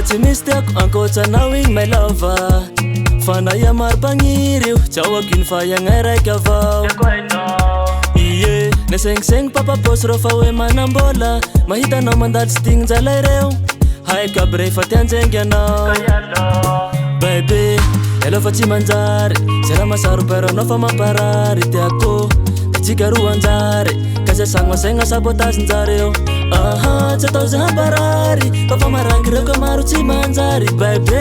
Tsy misy tiako ankoatranao igny my lover. Fanahy maro-pagniry io tsaoako iny fa iagnay raiky avao. Iye nasengisegny papaposy rô fa hoe manambola. Mahitanao mandalo tsy tignin-jalay reo. Haiko aby rehefa tianjengy anao. Baby elo fa tsy manjary zay raha masaro pero anao fa mamparary tiako. Tsika roa anjary kasasagny masaigna sabotagenjareo. Tsy atao zay hamparary fa fa marangy reo ka maro tsy manjary. Baby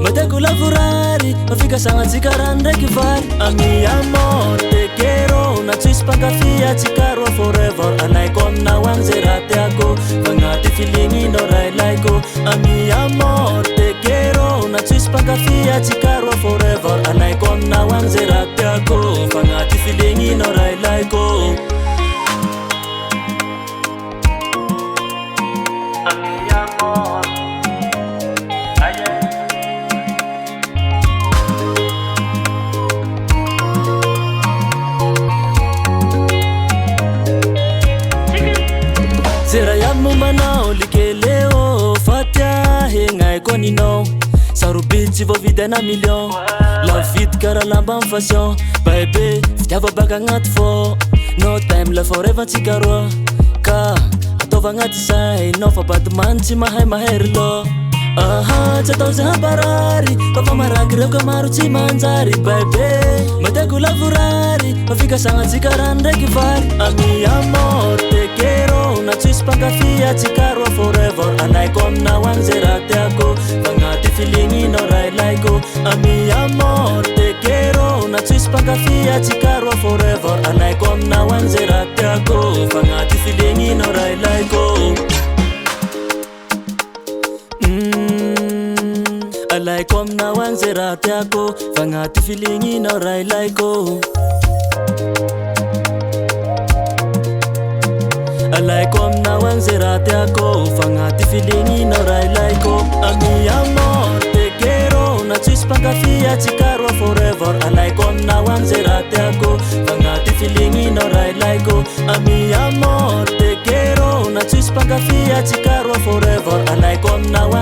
matiako lavorary fa fikasagnatsika rano ndraiky vary. Ami amor te quiero na tsisy mpankafy atsika roa forever. Alaiko aminao agny zay raha tiako fagnaty feelinginao raha ilaiko. Ami amor te quiero na tsisy mpankafy atsika roa forever. Alaiko aminao agny zay raha tiako fagnaty feelinginao raha ilaiko. Zera ya mombanao likeleo fatia hegnaiko aninao. Sarobidy vao vidy ana million la vidy karaha lamba amy fashion. Baby fitiava baka agnaty fô no time la forever tsika roa. Ka ataova agnaty sainao fa badimany tsy mahay mahery lô. Tsy atao zay hamparary fa fa marangy reo ka maro tsy manjary. Baby matiako lavorary fa fikasagnatsika rano ndraiky vary. Ami amor te quiero na tsisy mpankafy atsika roa forever. Alaiko aminao agny zay raha tiako fagnaty feelinginao raha ilaiko. Ami amor te quiero na tsisy mpankafy atsika roa forever. Alaiko aminao agny zay raha tiako fagnaty feelinginao raha ilaiko. Alaiko aminao agny zay raha tiako fagnaty feelinginao raha ilaiko. Alaiko aminao agny zay raha tiako fagnaty feelinginao raha ilaiko. Ami amor te quiero na tsisy mpankafy atsika roa forever. Alaiko aminao agny zay raha tiako fagnaty feelinginao raha ilaiko. Ami amor te quiero na tsisy mpankafy atsika roa forever. Alaiko aminao